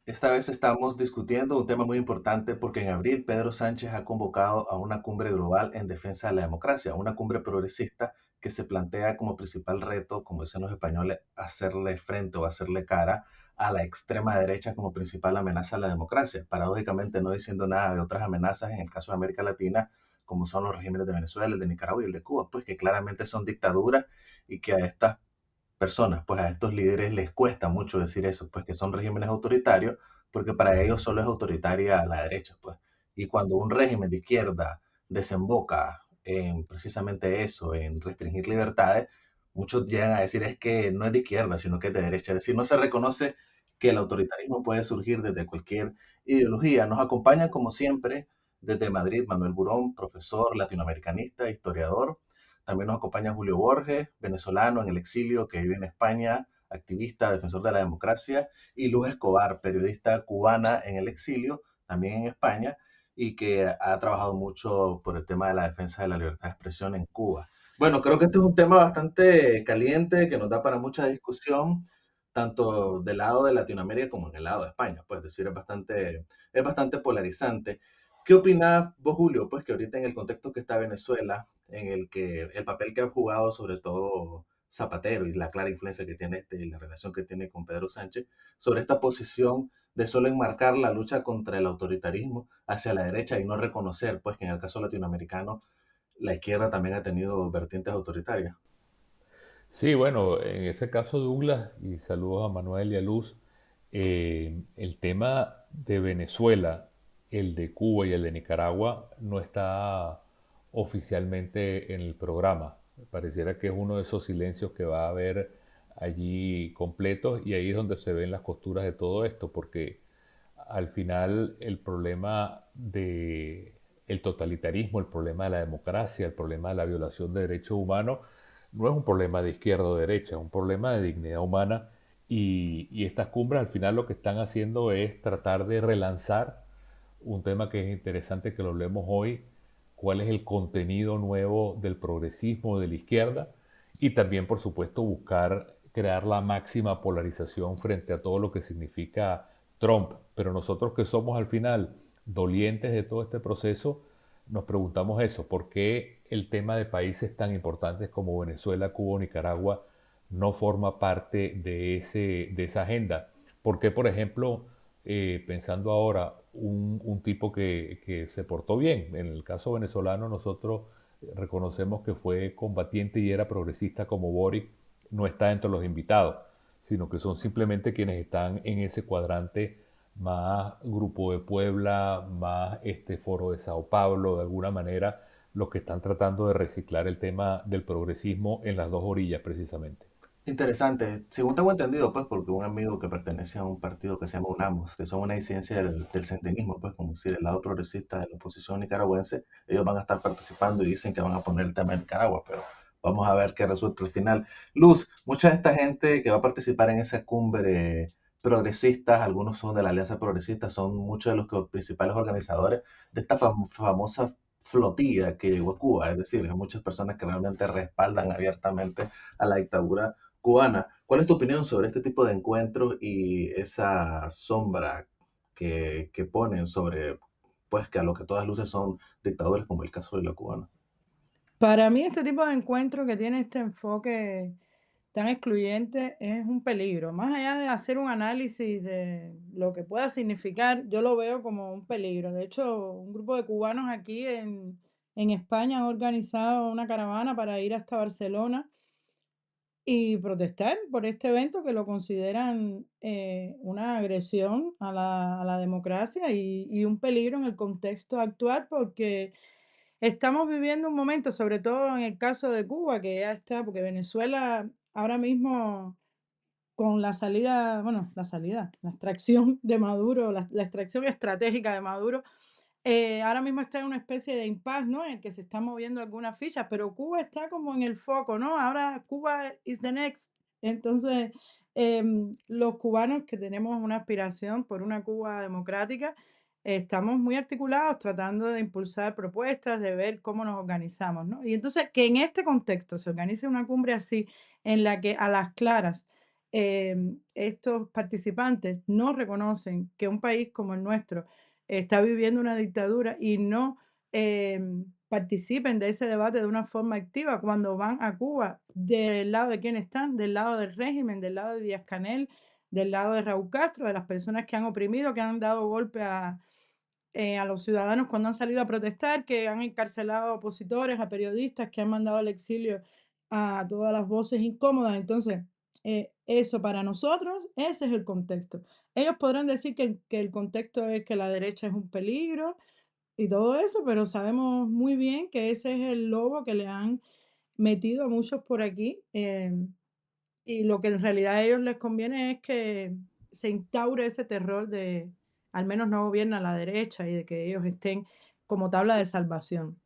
Esta vez estamos discutiendo un tema muy importante porque en abril Pedro Sánchez ha convocado a una cumbre global en defensa de la democracia, una cumbre progresista que se plantea como principal reto, como dicen los españoles, hacerle frente o hacerle cara a la extrema derecha como principal amenaza a la democracia. Paradójicamente no diciendo nada de otras amenazas en el caso de América Latina, como son los regímenes de Venezuela, el de Nicaragua y el de Cuba, pues que claramente son dictaduras y que a estas personas, pues a estos líderes les cuesta mucho decir eso, pues que son regímenes autoritarios, porque para ellos solo es autoritaria la derecha, pues. Y cuando un régimen de izquierda desemboca en precisamente eso, en restringir libertades, muchos llegan a decir es que no es de izquierda, sino que es de derecha. Es decir, no se reconoce que el autoritarismo puede surgir desde cualquier ideología. Nos acompaña, como siempre, desde Madrid, Manuel Burón, profesor latinoamericanista, historiador. También nos acompaña Julio Borges, venezolano en el exilio que vive en España, activista, defensor de la democracia, y Luz Escobar, periodista cubana en el exilio, también en España, y que ha trabajado mucho por el tema de la defensa de la libertad de expresión en Cuba. Bueno, creo que este es un tema bastante caliente que nos da para mucha discusión, tanto del lado de Latinoamérica como en el lado de España. Pues decir, es bastante polarizante. ¿Qué opinás vos, Julio? Pues que ahorita en el contexto que está Venezuela, en el que el papel que ha jugado sobre todo Zapatero y la clara influencia que tiene este y la relación que tiene con Pedro Sánchez, sobre esta posición de solo enmarcar la lucha contra el autoritarismo hacia la derecha y no reconocer, pues que en el caso latinoamericano la izquierda también ha tenido vertientes autoritarias. Sí, bueno, en este caso Douglas, y saludos a Manuel y a Luz, el tema de Venezuela, el de Cuba y el de Nicaragua no está oficialmente en el programa. Pareciera que es uno de esos silencios que va a haber allí completos y ahí es donde se ven las costuras de todo esto, porque al final el problema de el totalitarismo, el problema de la democracia, el problema de la violación de derechos humanos, no es un problema de izquierda o derecha, es un problema de dignidad humana y estas cumbres al final lo que están haciendo es tratar de relanzar un tema que es interesante que lo hablemos hoy, cuál es el contenido nuevo del progresismo de la izquierda y también por supuesto buscar crear la máxima polarización frente a todo lo que significa Trump. Pero nosotros que somos al final dolientes de todo este proceso, nos preguntamos eso, ¿por qué el tema de países tan importantes como Venezuela, Cuba o Nicaragua no forma parte de esa agenda? ¿Por qué, por ejemplo, pensando ahora, un tipo que se portó bien? En el caso venezolano nosotros reconocemos que fue combatiente y era progresista como Boric, no está entre los invitados, sino que son simplemente quienes están en ese cuadrante más Grupo de Puebla, más este Foro de Sao Paulo, de alguna manera, los que están tratando de reciclar el tema del progresismo en las dos orillas precisamente. Interesante. Según tengo entendido, pues, porque un amigo que pertenece a un partido que se llama UNAMOS, que son una disidencia del centenismo, pues, como decir, el lado progresista de la oposición nicaragüense, ellos van a estar participando y dicen que van a poner el tema de Nicaragua, pero vamos a ver qué resulta al final. Luz, mucha de esta gente que va a participar en esa cumbre progresistas, algunos son de la Alianza Progresista, son muchos de los principales organizadores de esta famosa flotilla que llegó a Cuba, es decir, hay muchas personas que realmente respaldan abiertamente a la dictadura cubana. ¿Cuál es tu opinión sobre este tipo de encuentros y esa sombra que ponen sobre, pues que a lo que todas luces son dictadores como el caso de la cubana? Para mí, este tipo de encuentro que tiene este enfoque tan excluyente es un peligro. Más allá de hacer un análisis de lo que pueda significar, yo lo veo como un peligro. De hecho, un grupo de cubanos aquí en España han organizado una caravana para ir hasta Barcelona y protestar por este evento que lo consideran una agresión a la democracia y un peligro en el contexto actual porque estamos viviendo un momento, sobre todo en el caso de Cuba, que ya está, porque Venezuela ahora mismo con la salida, bueno, la extracción de Maduro, la extracción estratégica de Maduro, ahora mismo está en una especie de impasse, ¿no? En el que se están moviendo algunas fichas, pero Cuba está como en el foco, ¿no? Ahora Cuba is the next. Entonces, los cubanos que tenemos una aspiración por una Cuba democrática, estamos muy articulados tratando de impulsar propuestas, de ver cómo nos organizamos, ¿no? Y entonces que en este contexto se organice una cumbre así, en la que a las claras estos participantes no reconocen que un país como el nuestro está viviendo una dictadura y no participen de ese debate de una forma activa cuando van a Cuba, del lado de quién están, del lado del régimen, del lado de Díaz-Canel, del lado de Raúl Castro, de las personas que han oprimido, que han dado golpe a los ciudadanos cuando han salido a protestar, que han encarcelado a opositores, a periodistas, que han mandado al exilio a todas las voces incómodas. Entonces, eso para nosotros, ese es el contexto. Ellos podrán decir que el contexto es que la derecha es un peligro y todo eso, pero sabemos muy bien que ese es el lobo que le han metido a muchos por aquí. Y lo que en realidad a ellos les conviene es que se instaure ese terror de, al menos no gobierna la derecha y de que ellos estén como tabla de salvación.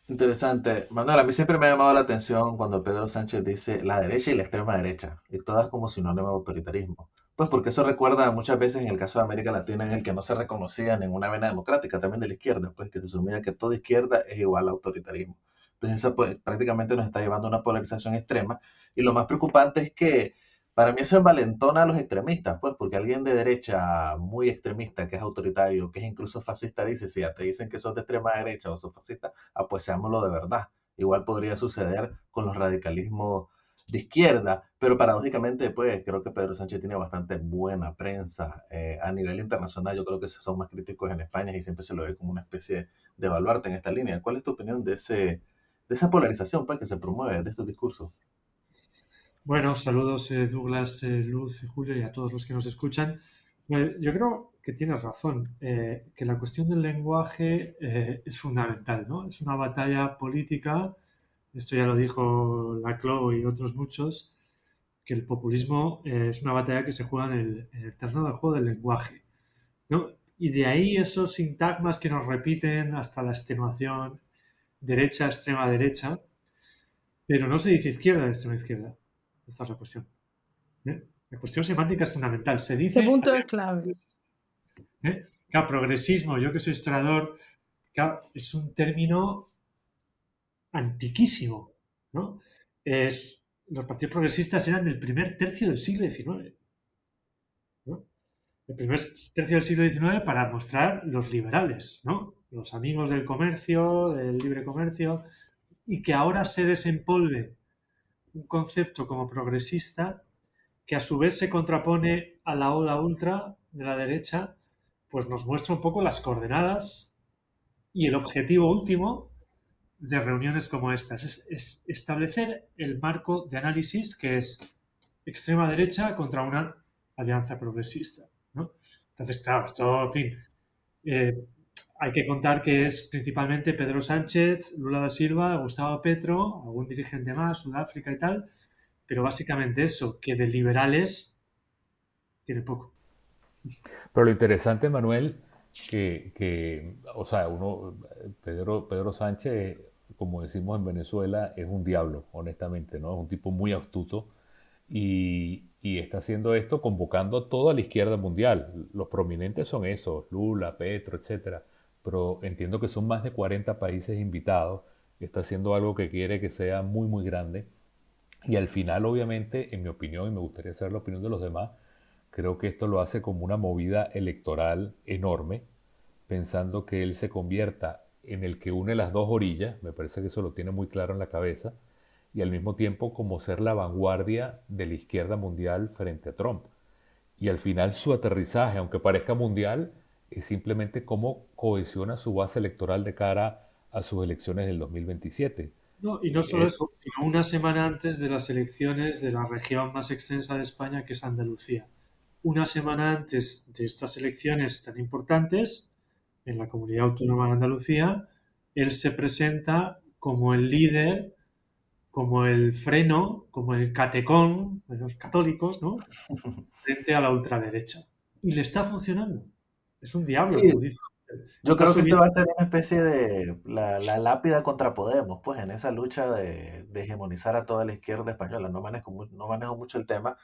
Interesante. Manuel, a mí siempre me ha llamado la atención cuando Pedro Sánchez dice la derecha y la extrema derecha, y todas como sinónimo de autoritarismo. Pues porque eso recuerda muchas veces en el caso de América Latina en el que no se reconocía ninguna vena democrática, también de la izquierda, pues que se asumía que toda izquierda es igual a autoritarismo. Entonces eso pues, prácticamente nos está llevando a una polarización extrema, y lo más preocupante es que para mí eso envalentona a los extremistas, pues porque alguien de derecha muy extremista, que es autoritario, que es incluso fascista, dice, si ya te dicen que sos de extrema derecha o sos fascista, pues seámoslo de verdad. Igual podría suceder con los radicalismos de izquierda, pero paradójicamente, pues creo que Pedro Sánchez tiene bastante buena prensa a nivel internacional. Yo creo que son más críticos en España y siempre se lo ve como una especie de baluarte en esta línea. ¿Cuál es tu opinión de esa polarización pues, que se promueve de estos discursos? Bueno, saludos Douglas, Luz, Julio y a todos los que nos escuchan. Yo creo que tienes razón, que la cuestión del lenguaje es fundamental, ¿no? Es una batalla política, esto ya lo dijo Laclau y otros muchos, que el populismo es una batalla que se juega en el terreno del juego del lenguaje, ¿no? Y de ahí esos sintagmas que nos repiten hasta la extenuación, derecha, extrema derecha, pero no se dice izquierda, extrema izquierda. Esta es la cuestión. ¿Eh? La cuestión semántica es fundamental. Se Ese dice, punto es clave. claro, progresismo, yo que soy historiador, claro, es un término antiquísimo, ¿no? Los partidos progresistas eran del primer tercio del siglo XIX, ¿no? El primer tercio del siglo XIX para mostrar los liberales, ¿no? Los amigos del comercio, del libre comercio, y que ahora se desempolve un concepto como progresista que a su vez se contrapone a la ola ultra de la derecha, pues nos muestra un poco las coordenadas y el objetivo último de reuniones como estas. Es establecer el marco de análisis que es extrema derecha contra una alianza progresista, ¿no? Entonces, claro, esto, en fin, hay que contar que es principalmente Pedro Sánchez, Lula da Silva, Gustavo Petro, algún dirigente más, Sudáfrica y tal, pero básicamente eso, que de liberales tiene poco. Pero lo interesante, Manuel, o sea, Pedro Sánchez, como decimos en Venezuela, es un diablo, honestamente, ¿no? Es un tipo muy astuto y está haciendo esto convocando a toda la izquierda mundial. Los prominentes son esos, Lula, Petro, etcétera. Pero entiendo que son más de 40 países invitados. Está haciendo algo que quiere que sea muy, muy grande. Y al final, obviamente, en mi opinión, y me gustaría saber la opinión de los demás, creo que esto lo hace como una movida electoral enorme, pensando que él se convierta en el que une las dos orillas, me parece que eso lo tiene muy claro en la cabeza, y al mismo tiempo como ser la vanguardia de la izquierda mundial frente a Trump. Y al final su aterrizaje, aunque parezca mundial, es simplemente cómo cohesiona su base electoral de cara a sus elecciones del 2027. No, y no solo eso, sino una semana antes de las elecciones de la región más extensa de España, que es Andalucía. Una semana antes de estas elecciones tan importantes, en la comunidad autónoma de Andalucía, él se presenta como el líder, como el freno, como el catecón de los católicos, ¿no? Frente a la ultraderecha. Y le está funcionando. Es un diablo, Sí, como dice. yo Está creo que este va subiendo. a ser una especie de la lápida contra Podemos, pues en esa lucha de hegemonizar a toda la izquierda española. No manejo mucho el tema,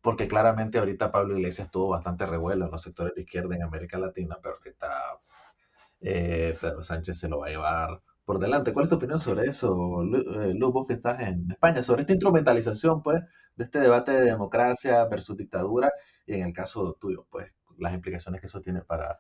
porque claramente ahorita Pablo Iglesias tuvo bastante revuelo en los sectores de izquierda en América Latina, pero ahorita Pedro Sánchez se lo va a llevar por delante. ¿Cuál es tu opinión sobre eso, Luz, vos que estás en España, sobre esta instrumentalización, pues, de este debate de democracia versus dictadura y en el caso tuyo, pues las implicaciones que eso tiene para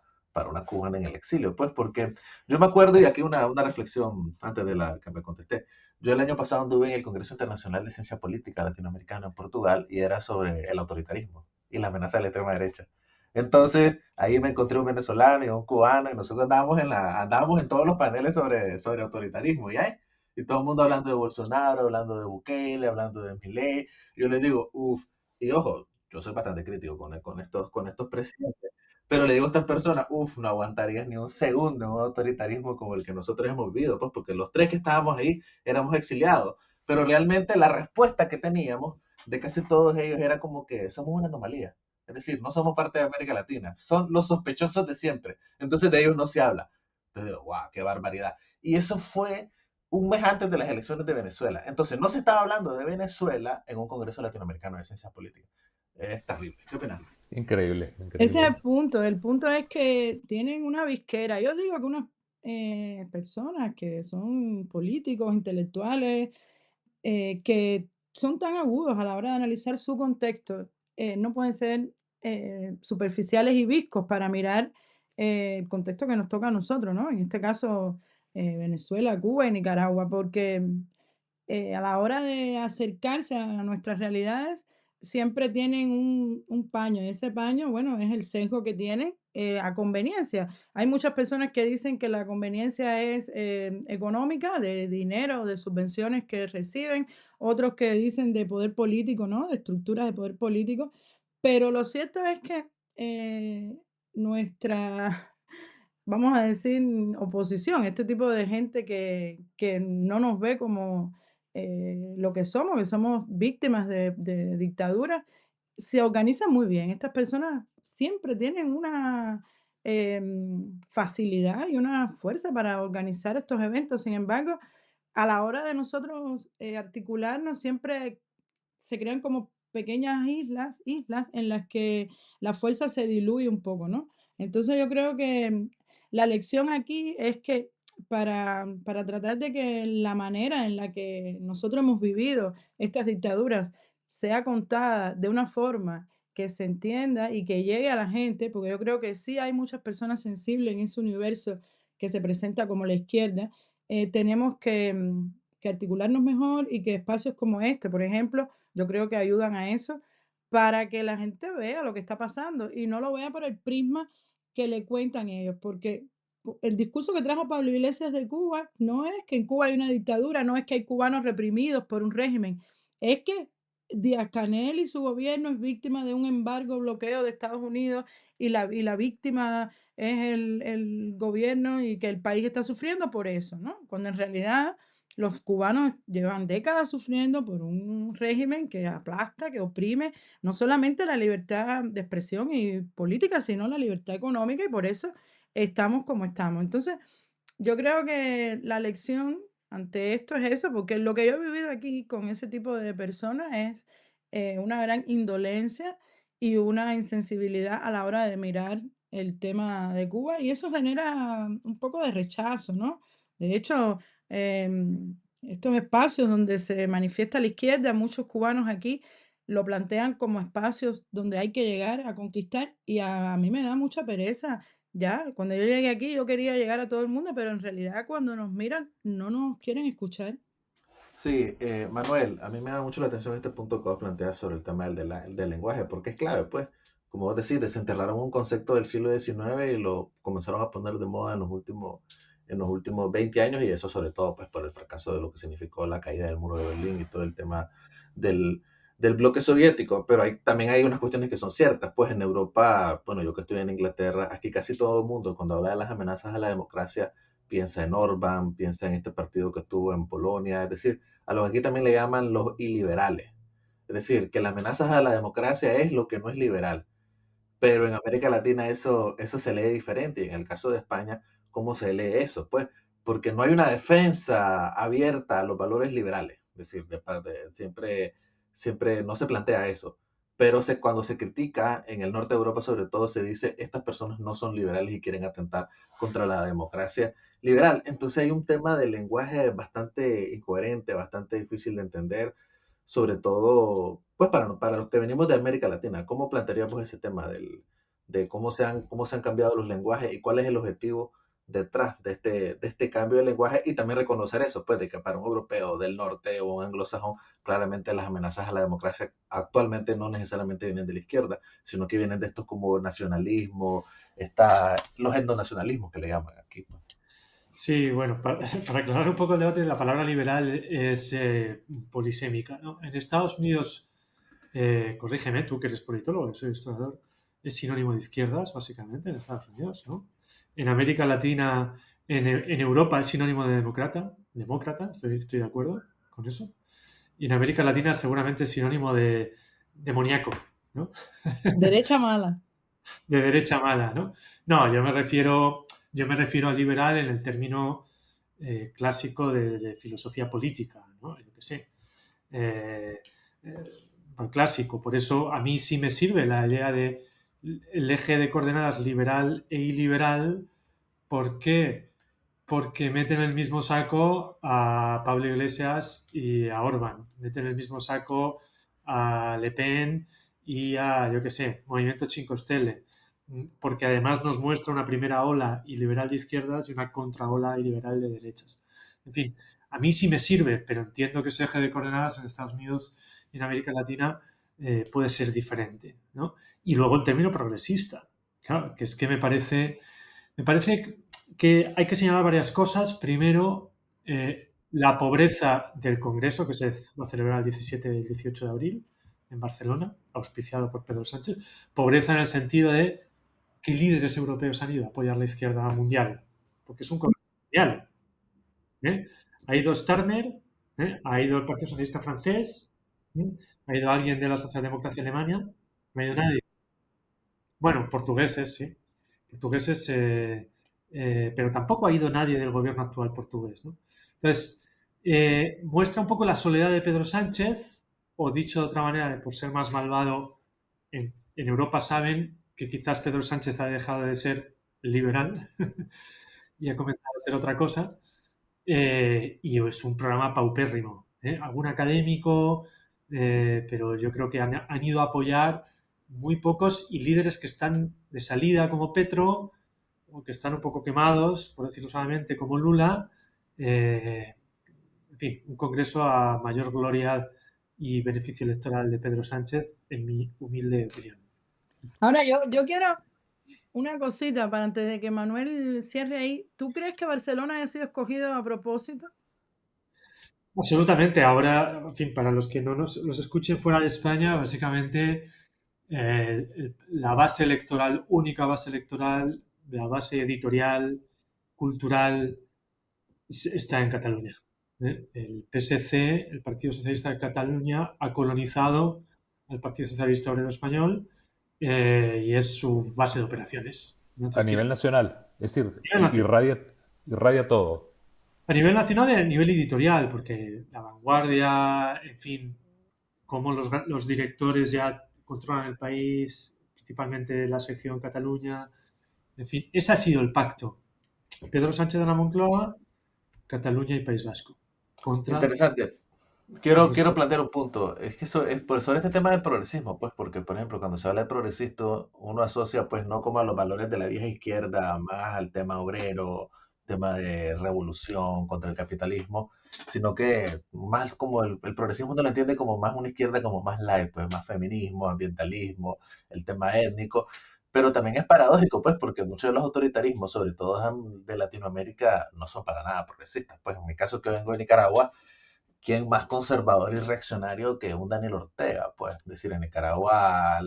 una cubana en el exilio, pues porque yo me acuerdo, y aquí una reflexión antes de la que me contesté, yo el año pasado anduve en el Congreso Internacional de Ciencia Política Latinoamericana en Portugal y era sobre el autoritarismo y la amenaza de la extrema derecha. Entonces, ahí me encontré un venezolano y un cubano y nosotros andábamos en todos los paneles sobre autoritarismo, ¿ya? Y todo el mundo hablando de Bolsonaro, hablando de Bukele, hablando de Milei. Yo les digo, uff, y ojo, yo soy bastante crítico con estos presidentes, pero le digo a estas personas, uff, no aguantarías ni un segundo en un autoritarismo como el que nosotros hemos vivido, pues porque los tres que estábamos ahí éramos exiliados, pero realmente la respuesta que teníamos de casi todos ellos era como que somos una anomalía. Es decir, no somos parte de América Latina, son los sospechosos de siempre. Entonces de ellos no se habla. Entonces digo, wow, qué barbaridad. Y eso fue un mes antes de las elecciones de Venezuela. Entonces no se estaba hablando de Venezuela en un Congreso Latinoamericano de Ciencias Políticas. Es terrible. ¿Qué opinas? Increíble, Ese es increíble. el punto. El punto es que tienen una visquera. Yo digo que unas personas que son políticos, intelectuales, que son tan agudos a la hora de analizar su contexto, no pueden ser superficiales y viscos para mirar el contexto que nos toca a nosotros, ¿no? En este caso, Venezuela, Cuba y Nicaragua, porque a la hora de acercarse a nuestras realidades, siempre tienen un paño, y ese paño, bueno, es el sesgo que tienen a conveniencia. Hay muchas personas que dicen que la conveniencia es económica, de dinero, de subvenciones que reciben, otros que dicen de poder político, ¿no? De estructuras de poder político, pero lo cierto es que nuestra vamos a decir, oposición, este tipo de gente que no nos ve como lo que somos víctimas de dictadura, se organizan muy bien. Estas personas siempre tienen una facilidad y una fuerza para organizar estos eventos. Sin embargo, a la hora de nosotros articularnos, siempre se crean como pequeñas islas en las que la fuerza se diluye un poco, ¿no? Entonces yo creo que la lección aquí es que para tratar de que la manera en la que nosotros hemos vivido estas dictaduras sea contada de una forma que se entienda y que llegue a la gente, porque yo creo que sí hay muchas personas sensibles en ese universo que se presenta como la izquierda, tenemos que articularnos mejor y que espacios como este, por ejemplo, yo creo que ayudan a eso para que la gente vea lo que está pasando y no lo vea por el prisma que le cuentan ellos, porque el discurso que trajo Pablo Iglesias de Cuba no es que en Cuba hay una dictadura, no es que hay cubanos reprimidos por un régimen, es que Díaz-Canel y su gobierno es víctima de un embargo, bloqueo de Estados Unidos y la víctima es el gobierno y que el país está sufriendo por eso, ¿no? Cuando en realidad los cubanos llevan décadas sufriendo por un régimen que aplasta, que oprime no solamente la libertad de expresión y política, sino la libertad económica y por eso estamos como estamos. Entonces, yo creo que la lección ante esto es eso, porque lo que yo he vivido aquí con ese tipo de personas es una gran indolencia y una insensibilidad a la hora de mirar el tema de Cuba y eso genera un poco de rechazo, ¿no? De hecho, estos espacios donde se manifiesta la izquierda, muchos cubanos aquí lo plantean como espacios donde hay que llegar a conquistar y a mí me da mucha pereza. Ya, cuando yo llegué aquí, yo quería llegar a todo el mundo, pero en realidad cuando nos miran, no nos quieren escuchar. Sí, Manuel, a mí me da mucho la atención este punto que vos planteas sobre el tema del lenguaje, porque es clave, pues, como vos decís, desenterraron un concepto del siglo XIX y lo comenzaron a poner de moda en los últimos 20 años y eso sobre todo, pues, por el fracaso de lo que significó la caída del muro de Berlín y todo el tema del, del bloque soviético, pero también hay unas cuestiones que son ciertas, pues en Europa, bueno, yo que estoy en Inglaterra, aquí casi todo el mundo cuando habla de las amenazas a la democracia piensa en Orbán, piensa en este partido que estuvo en Polonia, es decir, a los que aquí también le llaman los iliberales. Es decir, que las amenazas a la democracia es lo que no es liberal. Pero en América Latina eso se lee diferente. Y en el caso de España, ¿cómo se lee eso? Pues porque no hay una defensa abierta a los valores liberales. Es decir, siempre no se plantea eso. Pero cuando se critica en el norte de Europa, sobre todo, se dice estas personas no son liberales y quieren atentar contra la democracia liberal. Entonces hay un tema de lenguaje bastante incoherente, bastante difícil de entender, sobre todo, pues para los que venimos de América Latina. ¿Cómo plantearíamos ese tema de cómo se han cambiado los lenguajes y cuál es el objetivo detrás de este cambio de lenguaje? Y también reconocer eso, pues, de que para un europeo del norte o un anglosajón, claramente las amenazas a la democracia actualmente no necesariamente vienen de la izquierda, sino que vienen de estos como nacionalismo, los etnonacionalismos que le llaman aquí, pues. Sí, bueno, para aclarar un poco el debate, la palabra liberal es polisémica, ¿no? En Estados Unidos, corrígeme, tú que eres politólogo, yo soy historiador, es sinónimo de izquierdas, básicamente, en Estados Unidos, ¿no? En América Latina, en Europa es sinónimo de demócrata, estoy de acuerdo con eso. Y en América Latina seguramente es sinónimo de demoníaco, ¿no? Derecha mala. De derecha mala, ¿no? No, yo me refiero a liberal en el término clásico de filosofía política, ¿no? Yo qué sé. Clásico. Por eso a mí sí me sirve la idea de el eje de coordenadas liberal e iliberal. ¿Por qué? Porque meten en el mismo saco a Pablo Iglesias y a Orbán. Meten en el mismo saco a Le Pen y a, yo qué sé, Movimiento 5 Stelle. Porque además nos muestra una primera ola iliberal de izquierdas y una contraola iliberal de derechas. En fin, a mí sí me sirve, pero entiendo que ese eje de coordenadas en Estados Unidos y en América Latina puede ser diferente, ¿no? Y luego el término progresista, claro, que es que me parece que hay que señalar varias cosas. Primero, la pobreza del Congreso, que se va a celebrar el 17 y el 18 de abril en Barcelona, auspiciado por Pedro Sánchez. Pobreza en el sentido de qué líderes europeos han ido a apoyar la izquierda mundial, porque es un congreso mundial. ¿eh? Ha ido Starmer, ha ido el Partido Socialista francés, ha ido alguien de la Socialdemocracia Alemania, no ha ido nadie. Bueno, portugueses, sí. Portugueses, pero tampoco ha ido nadie del gobierno actual portugués, ¿no? Entonces, muestra un poco la soledad de Pedro Sánchez, o dicho de otra manera, por ser más malvado, en Europa saben que quizás Pedro Sánchez ha dejado de ser liberal y ha comenzado a ser otra cosa, y es un programa paupérrimo. Algún académico, pero yo creo que han ido a apoyar muy pocos y líderes que están de salida como Petro o que están un poco quemados, por decirlo suavemente, como Lula. En fin, un congreso a mayor gloria y beneficio electoral de Pedro Sánchez, en mi humilde opinión. Ahora, yo quiero una cosita para antes de que Manuel cierre ahí. ¿Tú crees que Barcelona haya sido escogido a propósito? Absolutamente. Ahora, en fin, para los que no los escuchen fuera de España, básicamente la base electoral, única base electoral, la base editorial, cultural, está en Cataluña. El PSC, el Partido Socialista de Cataluña, ha colonizado al Partido Socialista Obrero Español y es su base de operaciones. A nivel nacional, es decir, nivel nacional. irradia todo. A nivel nacional y a nivel editorial, porque La Vanguardia, en fin, cómo los directores ya controlan el país, principalmente la sección Cataluña, en fin, ese ha sido el pacto. Pedro Sánchez de la Moncloa, Cataluña y País Vasco. Contra Interesante. Quiero plantear un punto. Es que sobre este tema del progresismo, pues, porque, por ejemplo, cuando se habla de progresismo, uno asocia, pues, no como a los valores de la vieja izquierda, más al tema obrero, tema de revolución contra el capitalismo, sino que más como el progresismo no lo entiende como más una izquierda como más light, pues, más feminismo, ambientalismo, el tema étnico. Pero también es paradójico, pues, porque muchos de los autoritarismos, sobre todo de Latinoamérica, no son para nada progresistas. Pues, en mi caso, que vengo de Nicaragua, ¿quién más conservador y reaccionario que un Daniel Ortega? Pues, es decir, en Nicaragua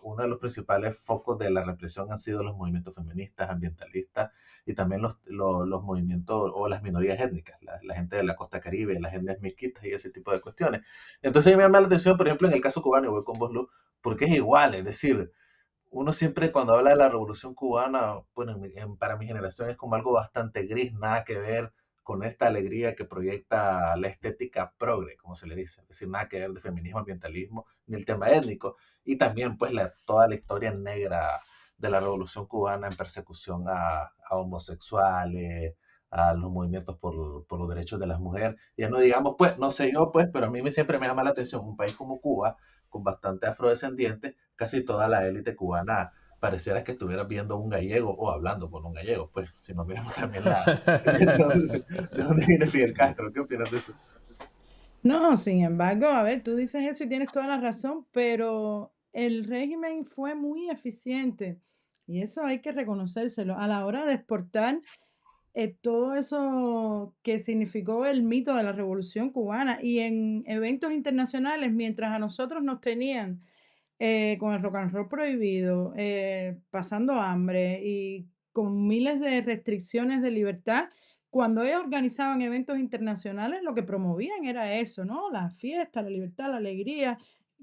uno de los principales focos de la represión han sido los movimientos feministas, ambientalistas y también los movimientos o las minorías étnicas, la gente de la costa caribe, las etnias mixtas y ese tipo de cuestiones. Entonces, a mí me llama la atención, por ejemplo, en el caso cubano, y voy con vos, Luz, porque es igual, es decir, uno siempre cuando habla de la revolución cubana, bueno, para mi generación es como algo bastante gris, nada que ver con esta alegría que proyecta la estética progre, como se le dice, es decir, nada que ver de feminismo, ambientalismo, ni el tema étnico, y también pues toda la historia negra de la revolución cubana en persecución a homosexuales, a los movimientos por los derechos de las mujeres. Ya no digamos, pues, no sé yo, pues, pero a mí siempre me llama la atención un país como Cuba, con bastante afrodescendientes, casi toda la élite cubana pareciera que estuviera viendo un gallego o hablando con un gallego, pues, si no miramos también de dónde viene Fidel Castro, ¿qué opinas de eso? No, sin embargo, a ver, tú dices eso y tienes toda la razón, pero el régimen fue muy eficiente y eso hay que reconocérselo a la hora de exportar todo eso que significó el mito de la Revolución Cubana y en eventos internacionales, mientras a nosotros nos tenían con el rock and roll prohibido, pasando hambre y con miles de restricciones de libertad. Cuando ellos organizaban eventos internacionales, lo que promovían era eso, ¿no? La fiesta, la libertad, la alegría,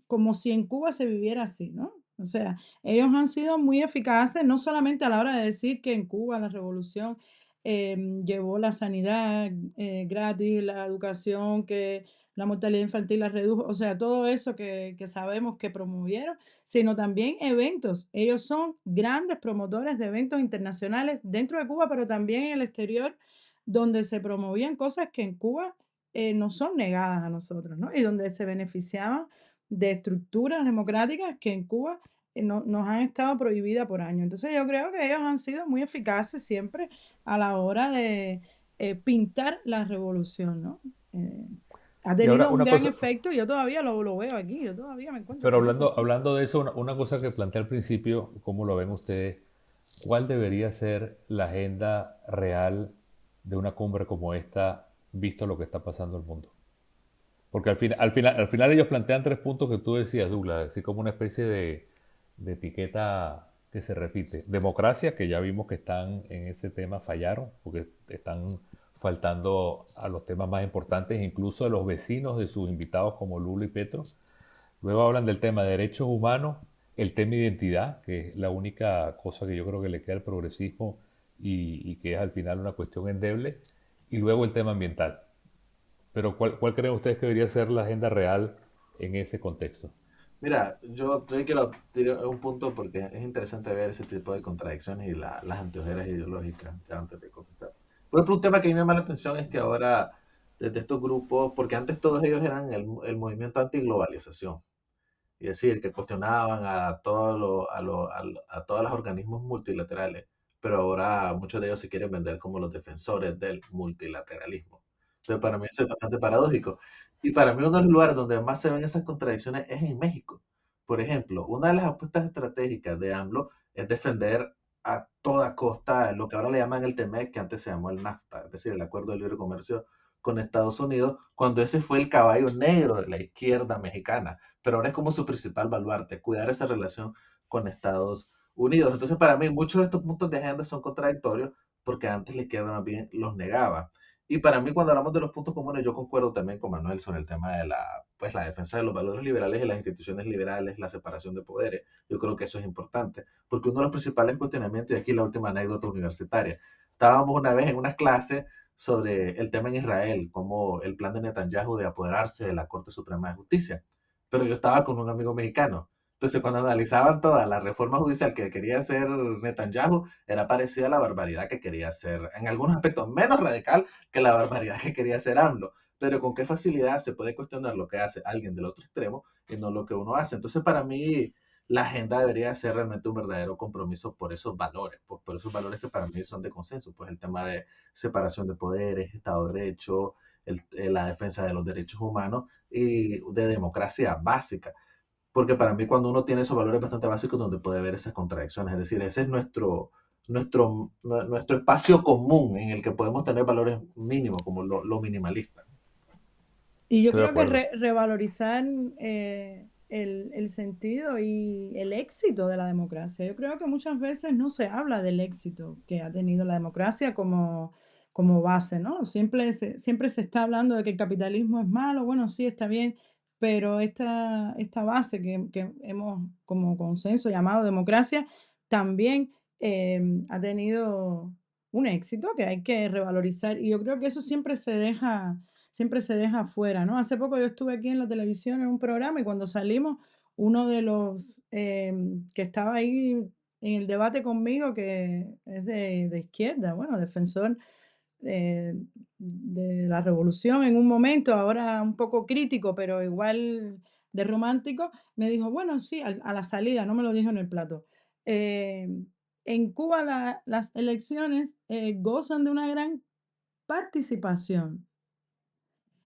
como si en Cuba se viviera así, ¿no? O sea, ellos han sido muy eficaces, no solamente a la hora de decir que en Cuba la revolución llevó la sanidad gratis, la educación, que la mortalidad infantil la redujo, o sea, todo eso que sabemos que promovieron, sino también eventos. Ellos son grandes promotores de eventos internacionales dentro de Cuba, pero también en el exterior, donde se promovían cosas que en Cuba no son negadas a nosotros, ¿no? Y donde se beneficiaban de estructuras democráticas que en Cuba nos han estado prohibidas por años. Entonces yo creo que ellos han sido muy eficaces siempre a la hora de pintar la revolución, ¿no? Eh, ha Y ahora tenido un una gran cosa, efecto, yo todavía lo veo aquí, yo todavía me encuentro pero con ellos, sí. hablando de eso, una cosa que planteé al principio, ¿cómo lo ven ustedes? ¿Cuál debería ser la agenda real de una cumbre como esta, visto lo que está pasando en el mundo? Porque al final ellos plantean tres puntos que tú decías, Douglas, así como una especie de etiqueta que se repite. Democracia, que ya vimos que están en ese tema, fallaron, porque están faltando a los temas más importantes, incluso a los vecinos de sus invitados como Lula y Petro. Luego hablan del tema de derechos humanos, el tema identidad, que es la única cosa que yo creo que le queda al progresismo y que es al final una cuestión endeble. Y luego el tema ambiental. Pero ¿cuál creen ustedes que debería ser la agenda real en ese contexto? Mira, yo quiero tirar un punto porque es interesante ver ese tipo de contradicciones y las anteojeras ideológicas que antes de contestar. Por ejemplo, un tema que a mí me llama la atención es que ahora, desde estos grupos, porque antes todos ellos eran el movimiento antiglobalización, es decir, que cuestionaban a, a todos los organismos multilaterales, pero ahora muchos de ellos se quieren vender como los defensores del multilateralismo. Entonces, para mí eso es bastante paradójico. Y para mí uno de los lugares donde más se ven esas contradicciones es en México. Por ejemplo, una de las apuestas estratégicas de AMLO es defender a toda costa lo que ahora le llaman el TEMEC, que antes se llamó el NAFTA, es decir, el Acuerdo de Libre Comercio con Estados Unidos, cuando ese fue el caballo negro de la izquierda mexicana, pero ahora es como su principal baluarte, cuidar esa relación con Estados Unidos. Entonces, para mí, muchos de estos puntos de agenda son contradictorios porque antes la izquierda más bien los negaba. Y para mí, cuando hablamos de los puntos comunes, yo concuerdo también con Manuel sobre el tema de pues, la defensa de los valores liberales y las instituciones liberales, la separación de poderes. Yo creo que eso es importante, porque uno de los principales cuestionamientos, y aquí la última anécdota universitaria, estábamos una vez en una clase sobre el tema en Israel, como el plan de Netanyahu de apoderarse de la Corte Suprema de Justicia, pero yo estaba con un amigo mexicano. Entonces, cuando analizaban toda la reforma judicial que quería hacer Netanyahu, era parecida a la barbaridad que quería hacer, en algunos aspectos menos radical que la barbaridad que quería hacer AMLO. Pero con qué facilidad se puede cuestionar lo que hace alguien del otro extremo y no lo que uno hace. Entonces, para mí, la agenda debería ser realmente un verdadero compromiso por esos valores, por esos valores que para mí son de consenso, pues el tema de separación de poderes, Estado de Derecho, la defensa de los derechos humanos y de democracia básica. Porque para mí cuando uno tiene esos valores bastante básicos donde puede ver esas contradicciones, es decir, ese es nuestro espacio común en el que podemos tener valores mínimos como lo minimalista. Y yo Estoy de creo que acuerdo. revalorizar el sentido y el éxito de la democracia. Yo creo que muchas veces no se habla del éxito que ha tenido la democracia como base, ¿no? Siempre se está hablando de que el capitalismo es malo, bueno, sí, está bien, pero esta base que hemos como consenso llamado democracia también ha tenido un éxito que hay que revalorizar. Y yo creo que eso siempre se deja afuera, ¿no? Hace poco yo estuve aquí en la televisión en un programa y cuando salimos, uno de los que estaba ahí en el debate conmigo, que es de izquierda, bueno, defensor eh, de la revolución en un momento, ahora un poco crítico, pero igual de romántico, me dijo, bueno, sí, a la salida, no me lo dijo en el plato. eh, en Cuba las elecciones gozan de una gran participación.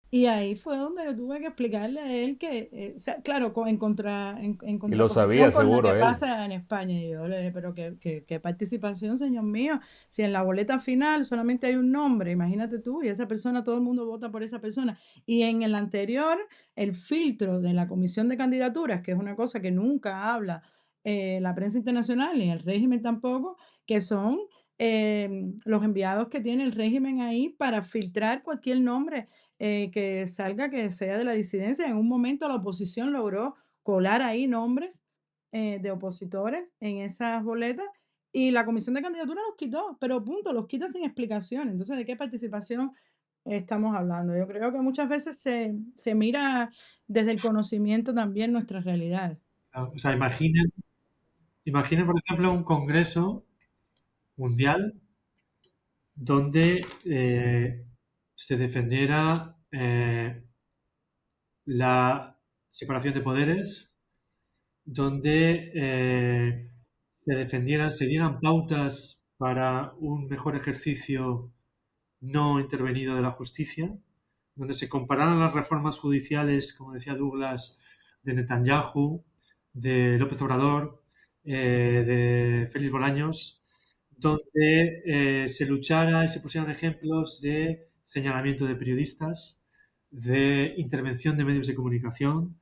Y ahí fue donde yo tuve que explicarle a él que, o sea, claro, en Y lo contraposición sabía con lo que seguro él. pasa en España. Y yo le dije, pero qué participación, señor mío. Si en la boleta final solamente hay un nombre, imagínate tú, y esa persona, todo el mundo vota por esa persona. Y en el anterior, el filtro de la comisión de candidaturas, que es una cosa que nunca habla la prensa internacional ni el régimen tampoco, que son los enviados que tiene el régimen ahí para filtrar cualquier nombre que salga, que sea de la disidencia. En un momento la oposición logró colar ahí nombres de opositores en esas boletas y la comisión de candidatura los quitó, pero punto, los quita sin explicación. Entonces, ¿de qué participación estamos hablando? Yo creo que muchas veces se mira desde el conocimiento también nuestras realidades. O sea, imaginen, por ejemplo, un congreso mundial donde se defendiera la separación de poderes, donde se dieran pautas para un mejor ejercicio no intervenido de la justicia, donde se compararan las reformas judiciales, como decía Douglas, de Netanyahu, de López Obrador, de Félix Bolaños, donde se luchara y se pusieran ejemplos de señalamiento de periodistas, de intervención de medios de comunicación,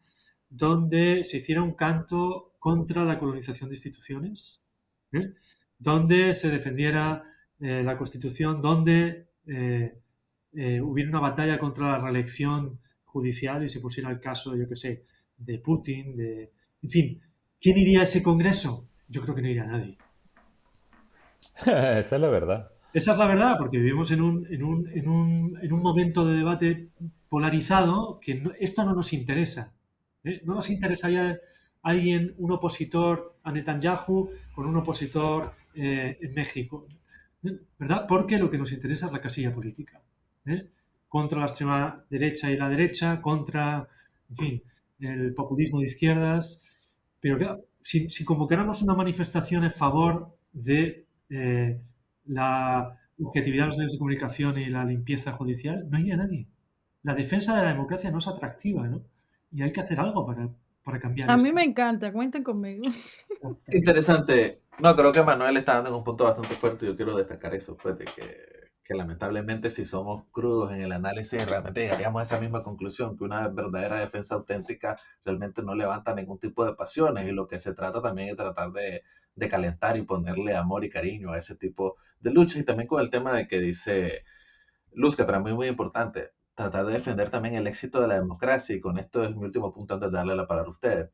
donde se hiciera un canto contra la colonización de instituciones, ¿eh? Donde se defendiera la Constitución, donde hubiera una batalla contra la reelección judicial y se pusiera el caso, yo qué sé, de Putin, en fin, ¿quién iría a ese congreso? Yo creo que no iría nadie. Esa es la verdad. Esa es la verdad, porque vivimos en un momento de debate polarizado que esto no nos interesa. No nos interesaría alguien, un opositor a Netanyahu con un opositor en México, ¿verdad? Porque lo que nos interesa es la casilla política. ¿eh? Contra la extrema derecha y la derecha, contra, en fin, el populismo de izquierdas. Pero claro, si convocáramos una manifestación en favor de la objetividad de los medios de comunicación y la limpieza judicial, no iría nadie. La defensa de la democracia no es atractiva, ¿no? Y hay que hacer algo para cambiar A mí esto. me encanta, cuenten conmigo. Qué interesante. No, creo que Manuel está dando en un punto bastante fuerte. Yo quiero destacar eso, pues, de que lamentablemente si somos crudos en el análisis, realmente llegaríamos a esa misma conclusión, que una verdadera defensa auténtica realmente no levanta ningún tipo de pasiones y lo que se trata también es tratar de calentar y ponerle amor y cariño a ese tipo de luchas. Y también con el tema de que dice Luz, que para mí es muy importante, tratar de defender también el éxito de la democracia y con esto es mi último punto antes de darle la palabra a ustedes.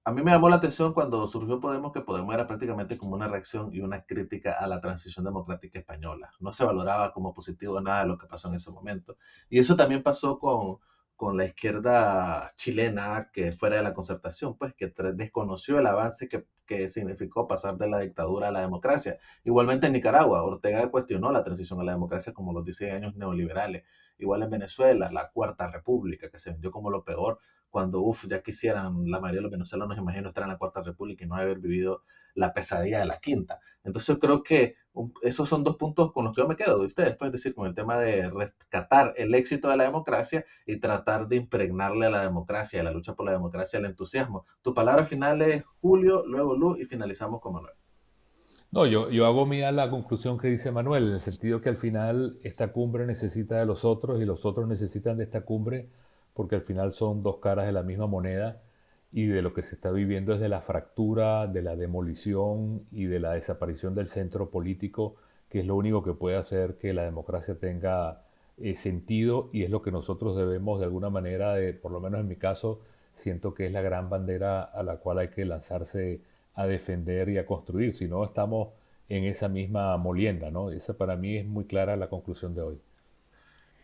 A mí me llamó la atención cuando surgió Podemos, que Podemos era prácticamente como una reacción y una crítica a la transición democrática española. No se valoraba como positivo nada de lo que pasó en ese momento. Y eso también pasó con la izquierda chilena que fuera de la concertación, pues que desconoció el avance que significó pasar de la dictadura a la democracia. Igualmente en Nicaragua, Ortega cuestionó la transición a la democracia como los 16 años neoliberales. Igual en Venezuela, la Cuarta República, que se vendió como lo peor cuando, ya quisieran la mayoría de los venezolanos, imagino, estar en la Cuarta República y no haber vivido la pesadilla de la Quinta. Entonces yo creo que esos son dos puntos con los que yo me quedo de ustedes, pues, es decir, con el tema de rescatar el éxito de la democracia y tratar de impregnarle a la democracia, a la lucha por la democracia, el entusiasmo. Tu palabra final es Julio, luego Luz y finalizamos con Manuel. No, yo hago mía la conclusión que dice Manuel, en el sentido que al final esta cumbre necesita de los otros y los otros necesitan de esta cumbre, porque al final son dos caras de la misma moneda y de lo que se está viviendo es de la fractura, de la demolición y de la desaparición del centro político, que es lo único que puede hacer que la democracia tenga sentido y es lo que nosotros debemos de alguna manera, por lo menos en mi caso, siento que es la gran bandera a la cual hay que lanzarse a defender y a construir, si no estamos en esa misma molienda, ¿no? Esa para mí es muy clara la conclusión de hoy.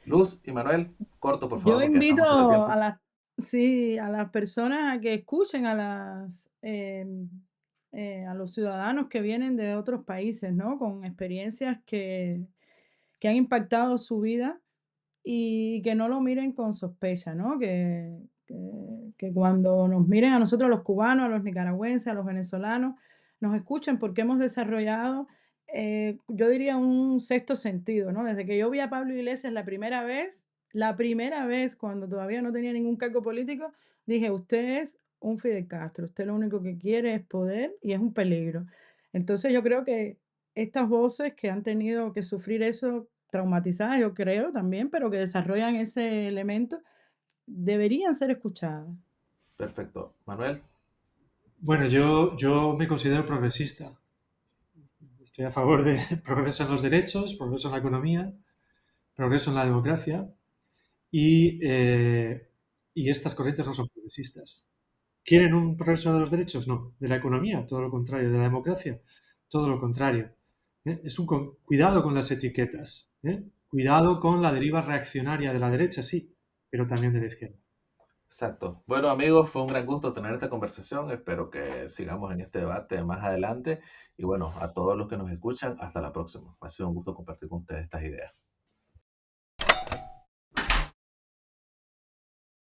Luz y Manuel, corto por favor Yo porque invito estamos sobre tiempo. sí, a las personas a que escuchen a los ciudadanos que vienen de otros países, ¿no? Con experiencias que que han impactado su vida y que no lo miren con sospecha, ¿no? Que cuando nos miren a nosotros, los cubanos, a los nicaragüenses, a los venezolanos, nos escuchen porque hemos desarrollado, yo diría, un sexto sentido, ¿no? Desde que yo vi a Pablo Iglesias la primera vez, cuando todavía no tenía ningún cargo político, dije, usted es un Fidel Castro, usted lo único que quiere es poder y es un peligro. Entonces yo creo que estas voces que han tenido que sufrir eso, traumatizadas, yo creo también, pero que desarrollan ese elemento, deberían ser escuchadas. Perfecto. Manuel, Bueno, yo me considero progresista. Estoy a favor de progreso en los derechos, progreso en la economía, progreso en la democracia y estas corrientes no son progresistas. ¿Quieren un progreso de los derechos? No. ¿De la economía? Todo lo contrario. ¿De la democracia? Todo lo contrario. Es cuidado con las etiquetas. Cuidado con la deriva reaccionaria de la derecha, sí, pero también de la izquierda. exacto. Bueno, amigos, fue un gran gusto tener esta conversación. Espero que sigamos en este debate más adelante. Y bueno, a todos los que nos escuchan, hasta la próxima. Ha sido un gusto compartir con ustedes estas ideas.